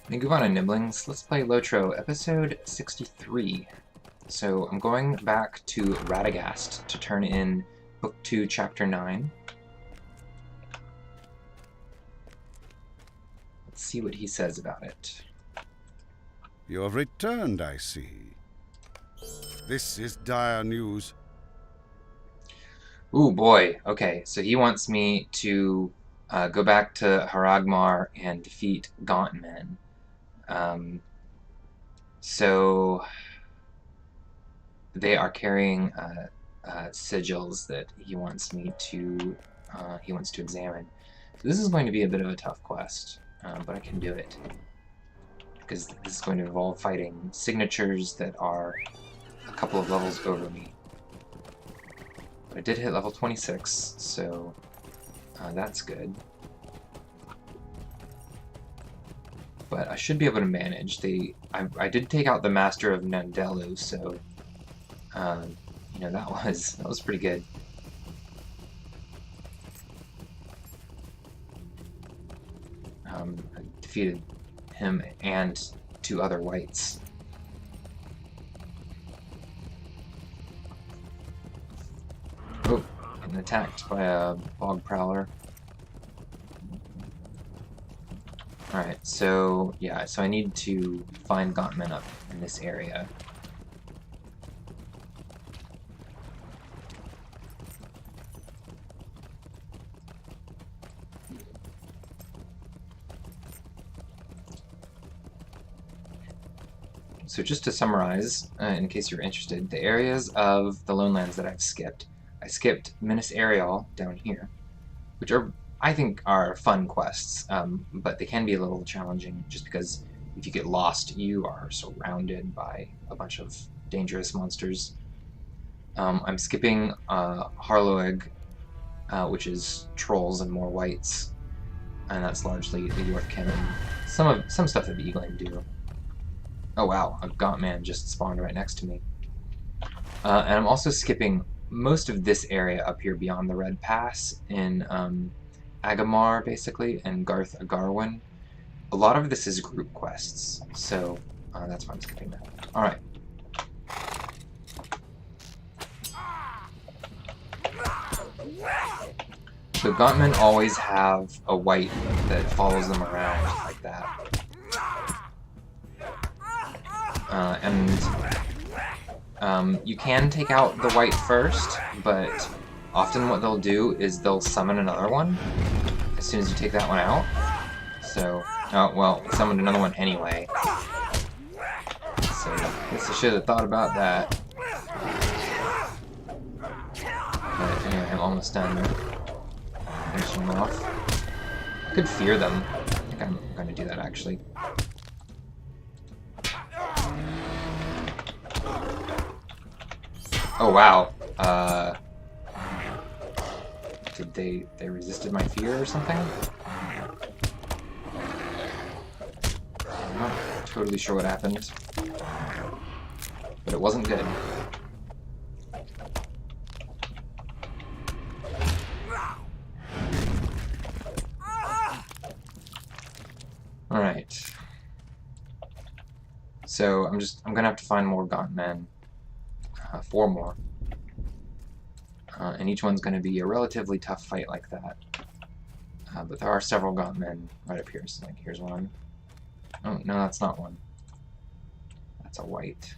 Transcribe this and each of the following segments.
Hey, govannen niblings, let's play LotRO episode 63. So I'm going back to Radagast to turn in book 2 chapter 9. Let's see what he says about it. You have returned, I see. This is dire news. Ooh boy, okay, so he wants me to go back to Haragmar and defeat Gauntmen. So they are carrying sigils that he wants me to examine. So this is going to be a bit of a tough quest, but I can do it because this is going to involve fighting signatures that are a couple of levels over me. But I did hit level 26, so that's good. But I should be able to manage. I did take out the Master of Nandelu, so you know, that was pretty good. I defeated him and 2 other whites. Oh, getting attacked by a bog prowler. Alright, so yeah, so I need to find Gauntmen up in this area. So just to summarize, in case you're interested, the areas of the Lonelands that I've skipped. I skipped Minas Aerial down here, which I think are fun quests, but they can be a little challenging just because if you get lost, you are surrounded by a bunch of dangerous monsters. I'm skipping Harloeg, which is trolls and more whites, and that's largely the Yorkkin and some stuff that the Eglain do. Oh wow, a Gauntman just spawned right next to me. And I'm also skipping most of this area up here beyond the Red Pass in Agamar, basically, and Garth Agarwin. A lot of this is group quests, so that's why I'm skipping that. Alright. So Gauntmen always have a white that follows them around like that. You can take out the white first, but often what they'll do is they'll summon another one as soon as you take that one out. So, oh well, summoned another one anyway. So, I guess I should have thought about that. But anyway, I'm almost done finishing them off. I could fear them. I think I'm going to do that actually. Oh wow. Did they resisted my fear or something? I'm not totally sure what happened, but it wasn't good. Alright. So I'm gonna have to find more Gauntmen. 4 more. And each one's going to be a relatively tough fight like that. But there are several Gauntmen right up here. So, like, here's one. Oh, no, that's not one. That's a white.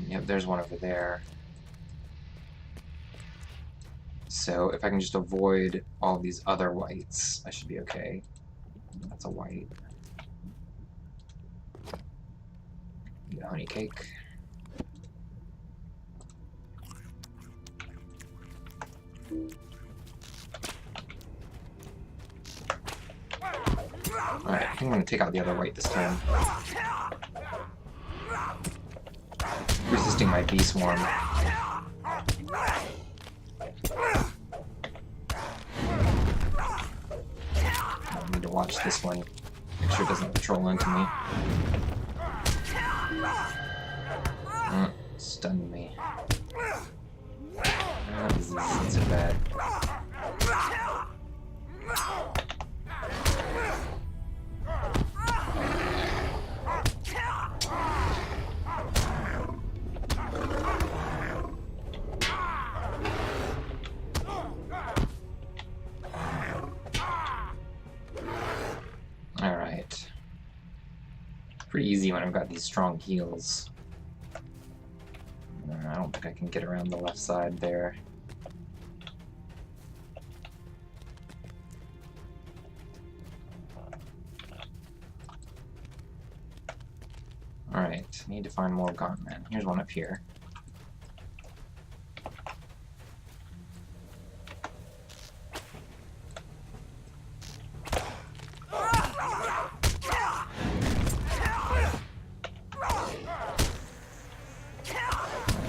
Yep, there's one over there. So, if I can just avoid all these other whites, I should be okay. That's a white. Get a honey cake. Alright, I think I'm going to take out the other white this time. Resisting my bee swarm. I need to watch this one. Make sure it doesn't patrol into me. Stunned me. This isn't so bad. pretty easy when I've got these strong heals. I don't think I can get around the left side there. Alright, need to find more gauntmen. Here's one up here.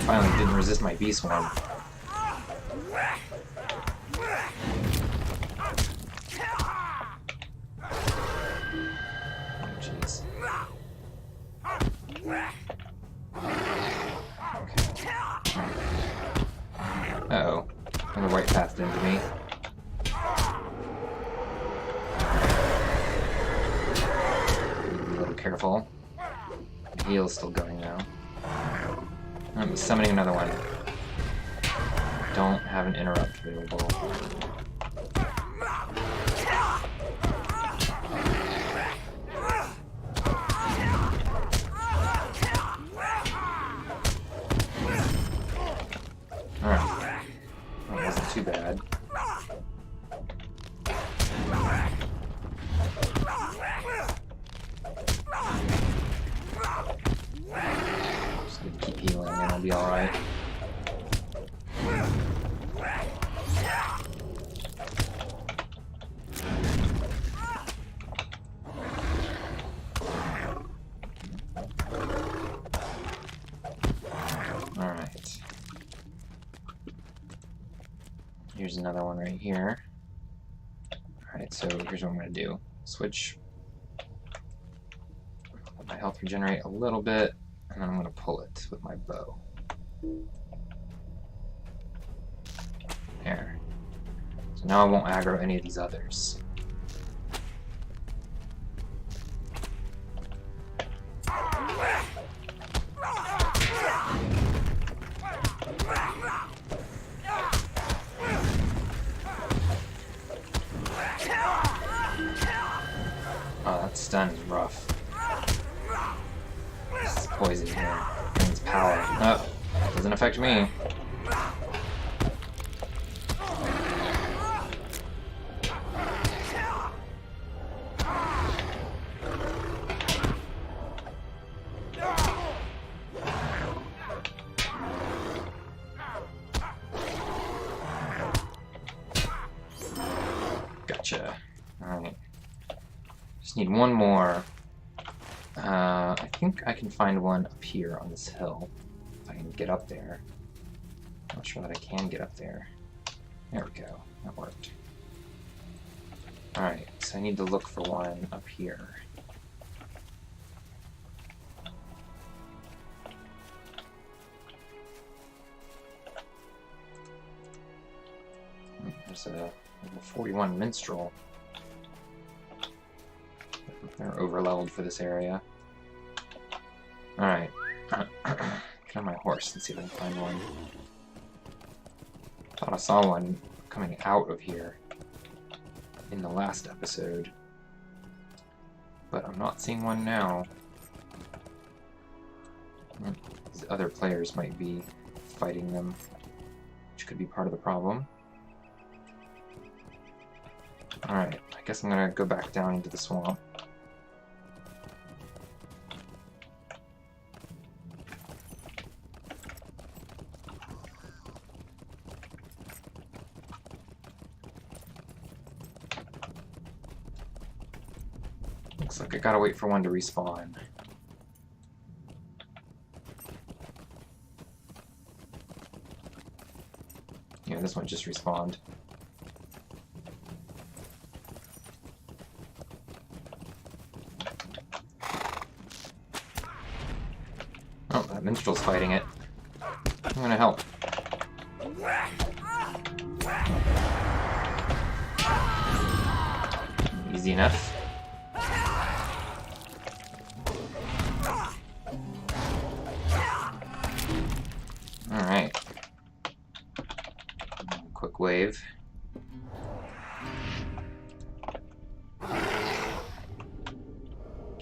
Finally didn't resist my bee swarm. Jeez. Uh-oh. Another white pathed into me. Be a little careful. The heal's still going now. I'm summoning another one. Don't have an interrupt available. Alright. That wasn't too bad. Just need to keep healing and I'll be alright. Alright. Here's another one right here. Alright, so here's what I'm going to do. Switch. Let my health regenerate a little bit, and then I'm going to pull it with my bow. There. So now I won't aggro any of these others. Oh, that stun is rough. This is poison here. It means power. Oh, doesn't affect me. Gotcha. Alright. Just need one more. I think I can find one up here on this hill. If I can get up there. Not sure that I can get up there. There we go. That worked. Alright, so I need to look for one up here. There's a level 41 minstrel. They're overleveled for this area. Alright. Get on my horse and see if I can find one. Thought I saw one coming out of here in the last episode. But I'm not seeing one now. These other players might be fighting them, which could be part of the problem. Alright, I guess I'm gonna go back down into the swamp. Looks like I gotta wait for one to respawn. Yeah, this one just respawned. Oh, that minstrel's fighting it. I'm gonna help. Easy enough. Alright. Quick wave.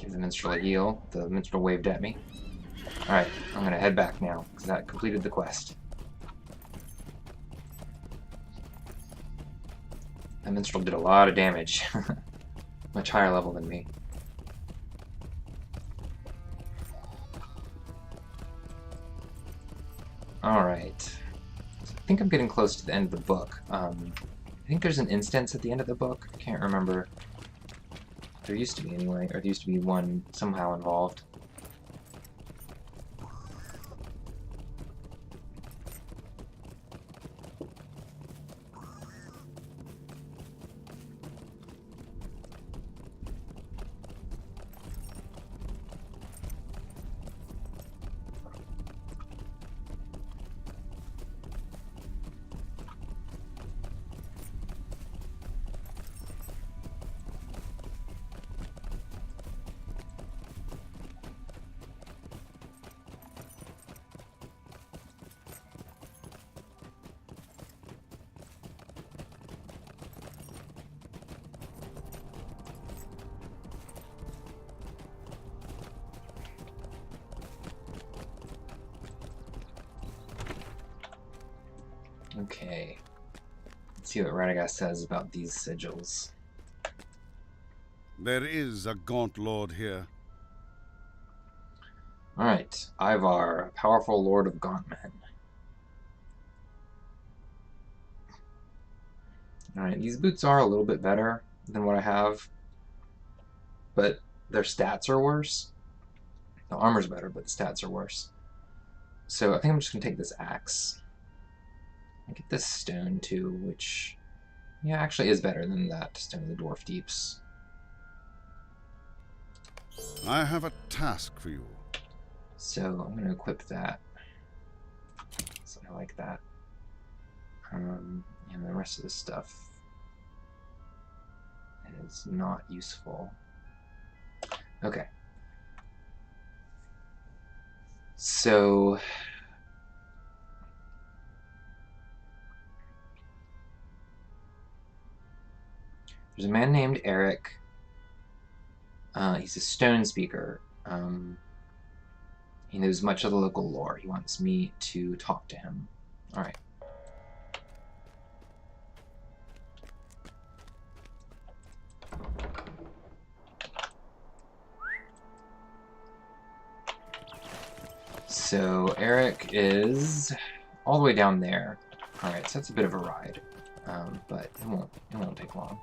Give the minstrel a heal. The minstrel waved at me. Alright, I'm gonna head back now, because that completed the quest. That minstrel did a lot of damage. Much higher level than me. Alright. I think I'm getting close to the end of the book. I think there's an instance at the end of the book. I can't remember. There used to be anyway, or there used to be one somehow involved. Okay. Let's see what Radagast says about these sigils. There is a gaunt lord here. Alright. Ivar, powerful lord of Gauntmen. Alright, these boots are a little bit better than what I have, but their stats are worse. The armor's better, but the stats are worse. So I think I'm just going to take this axe. I get this stone too, which, yeah, actually is better than that Stone of the Dwarf Deeps. I have a task for you. So I'm going to equip that. So I like that. And the rest of this stuff is not useful. Okay. So there's a man named Eric. He's a stone speaker. He knows much of the local lore. He wants me to talk to him. Alright. So Eric is all the way down there. Alright, so that's a bit of a ride. But it won't take long.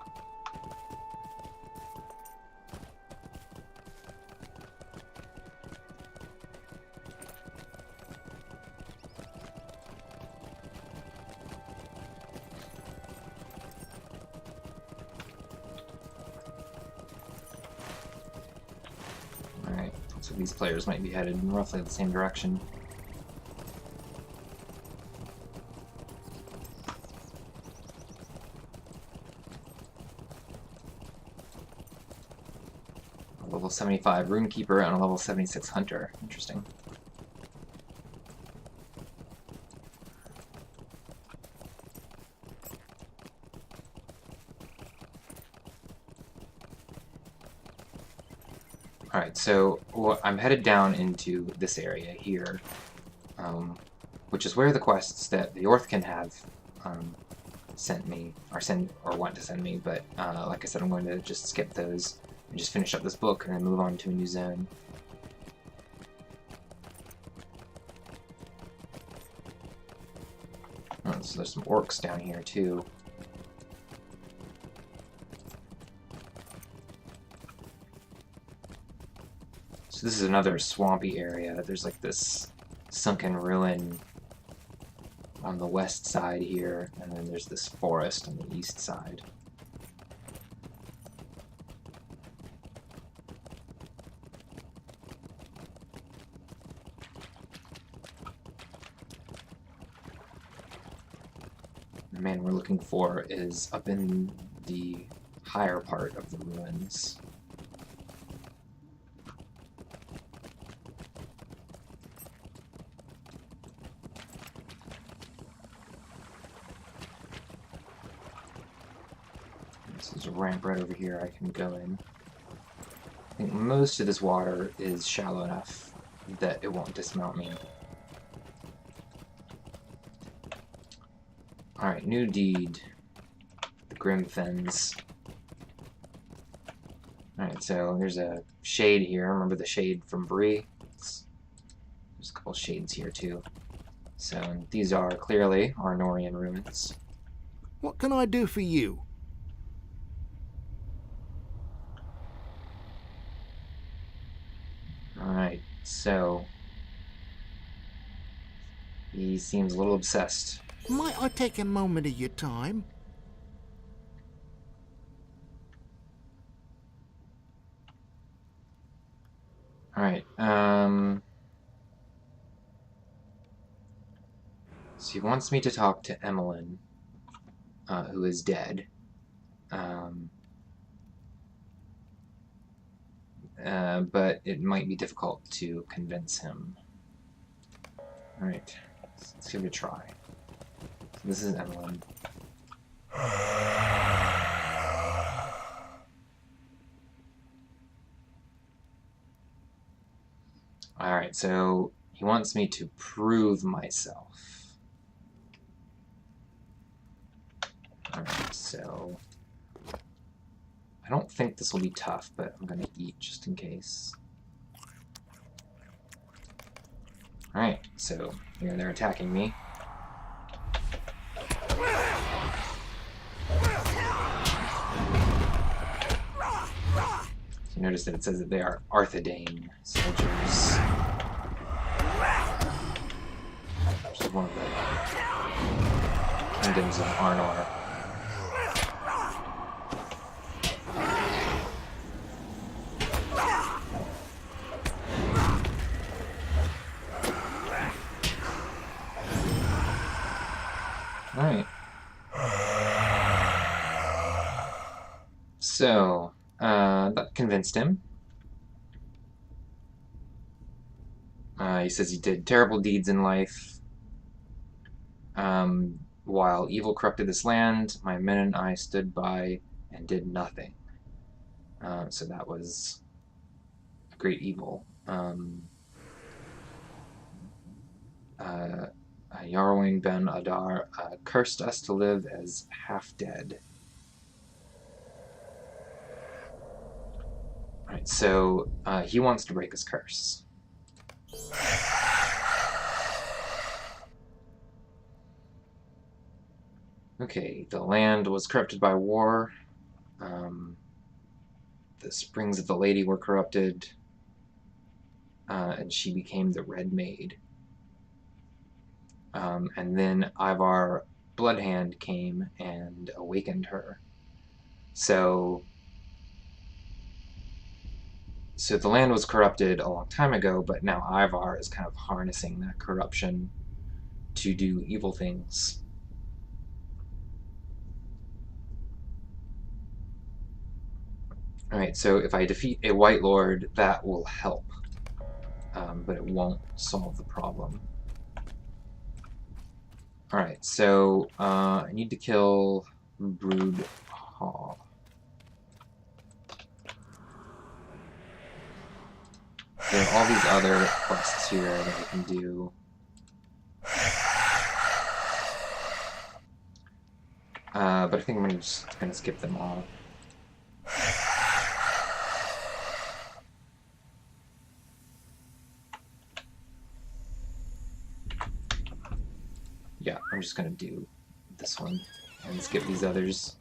Alright, so these players might be headed in roughly the same direction. A level 75 Runekeeper and a level 76 Hunter. Interesting. Alright, so I'm headed down into this area here, which is where the quests that the Orthkin have sent me, or want to send me, but like I said, I'm going to just skip those and just finish up this book and then move on to a new zone. Oh, so there's some orcs down here too. So this is another swampy area. There's like this sunken ruin on the west side here, and then there's this forest on the east side. The man we're looking for is up in the higher part of the ruins. There's a ramp right over here I can go in. I think most of this water is shallow enough that it won't dismount me. Alright, new deed. The Grim Fens. Alright, so there's a shade here. Remember the shade from Bree? There's a couple shades here too. So these are clearly Arnorian ruins. What can I do for you? Alright, so he seems a little obsessed. Might I take a moment of your time? Alright, so he wants me to talk to Emmeline, who is dead. But it might be difficult to convince him. Alright, let's give it a try. So this is Emmeline. Alright, so he wants me to prove myself. Alright, so I don't think this will be tough, but I'm gonna eat just in case. Alright, so here they're attacking me. So you notice that it says that they are Arthedain soldiers. Which is one of the kingdoms of Arnor. Alright. So, that convinced him. He says he did terrible deeds in life. While evil corrupted this land, my men and I stood by and did nothing. So that was a great evil. Yarwing Ben Adar cursed us to live as half-dead. Alright, so he wants to break his curse. Okay, the land was corrupted by war. The springs of the lady were corrupted. And she became the Red Maid. And then Ivar Bloodhand came and awakened her. So the land was corrupted a long time ago, but now Ivar is kind of harnessing that corruption to do evil things. Alright, so if I defeat a White Lord, that will help. But it won't solve the problem. Alright, so I need to kill Brood Haw. There are all these other quests here that I can do. But I think I'm just going to skip them all. Yeah, I'm just going to do this one and skip these others.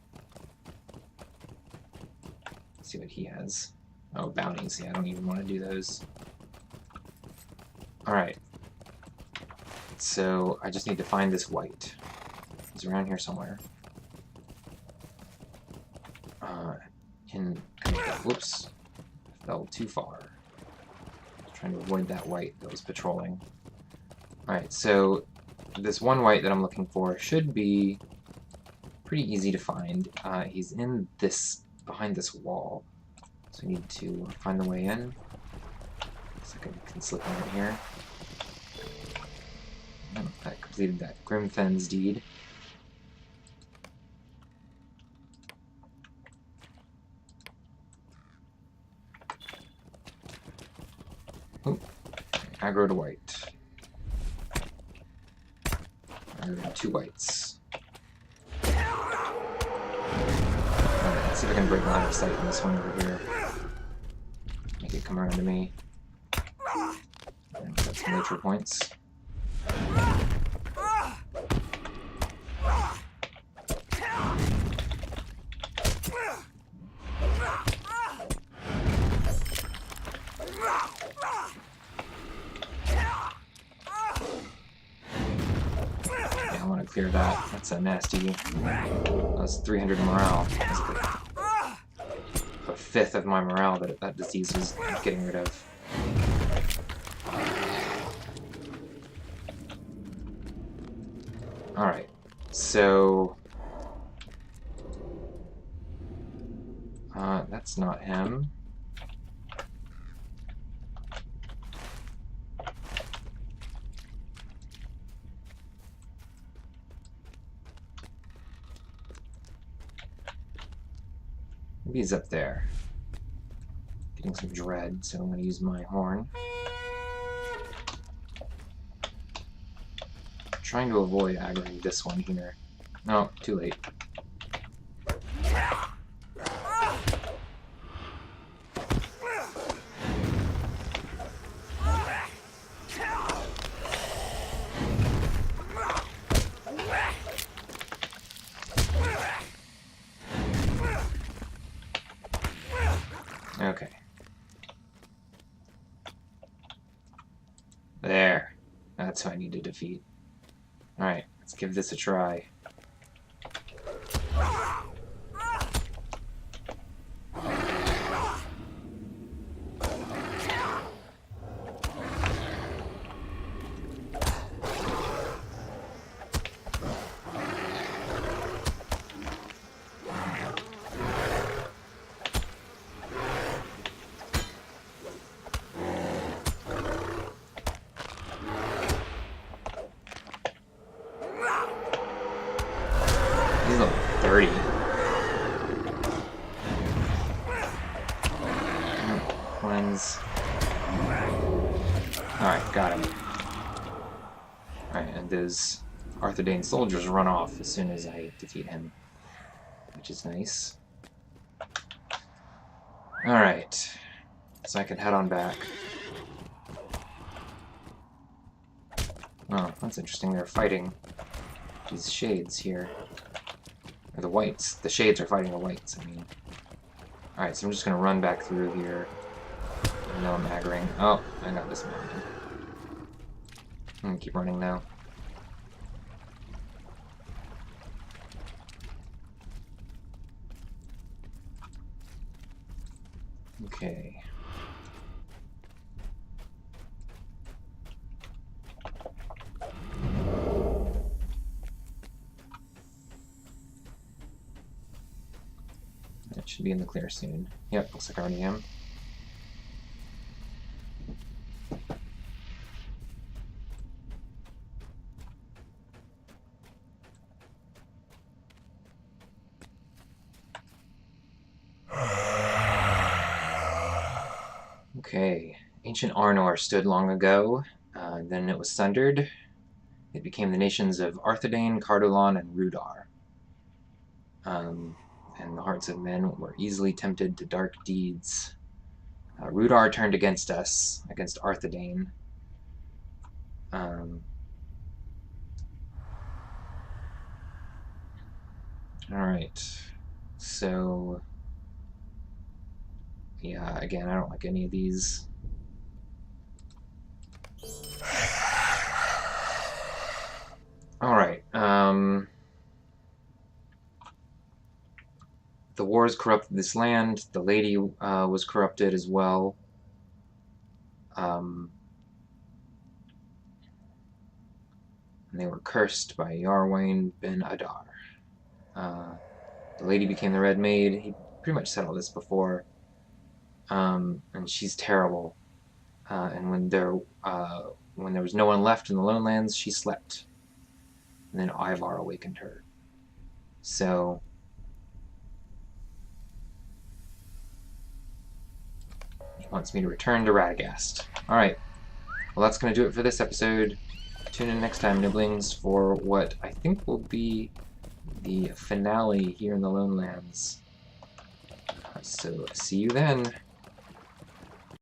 Let's see what he has. Oh, bounties. Yeah, I don't even want to do those. Alright. So, I just need to find this white. He's around here somewhere. Whoops. I fell too far. Trying to avoid that white that was patrolling. Alright, so this one white that I'm looking for should be pretty easy to find. He's in this, behind this wall. So I need to find the way in. So I can slip in right here. I completed that Grimfen's deed. Aggro to white. Aggro 2 whites. Alright, let's see if I can break line of sight on this one over here. Make it come around to me. And got some nature points. I want to clear that. That's a nasty. That's 300 morale. That's a fifth of my morale that that disease was getting rid of. Alright, so... that's not him. Maybe he's up there. Getting some dread, so I'm going to use my horn. Trying to avoid aggroing this one here. No, too late. Okay. There. That's who I need to defeat. Alright, let's give this a try. He's level 30. Cleanse. Alright, got him. Alright, and those Arthedain soldiers run off as soon as I defeat him, which is nice. Alright, so I can head on back. Oh, that's interesting. They're fighting these shades here. Or the whites. The shades are fighting the whites, I mean. Alright, so I'm just going to run back through here. I know I'm aggroing. Oh, I got this mountain. I'm going to keep running now. Okay. That should be in the clear soon. Yep, looks like I already am. Okay. Ancient Arnor stood long ago. Then it was sundered. It became the nations of Arthedain, Cardolan, and Rudar. And the hearts of men were easily tempted to dark deeds. Rudar turned against us, against Arthedain. Alright. So... yeah, again, I don't like any of these. Alright, the wars corrupted this land. The lady was corrupted as well. And they were cursed by Yarwain ben Adar. The lady became the Red Maid. He pretty much said all this before. And she's terrible. And when there was no one left in the Lone Lands, she slept. And then Ivar awakened her. So... he wants me to return to Radagast. Alright. Well, that's going to do it for this episode. Tune in next time, Niblings, for what I think will be the finale here in the Lone Lands. So, see you then.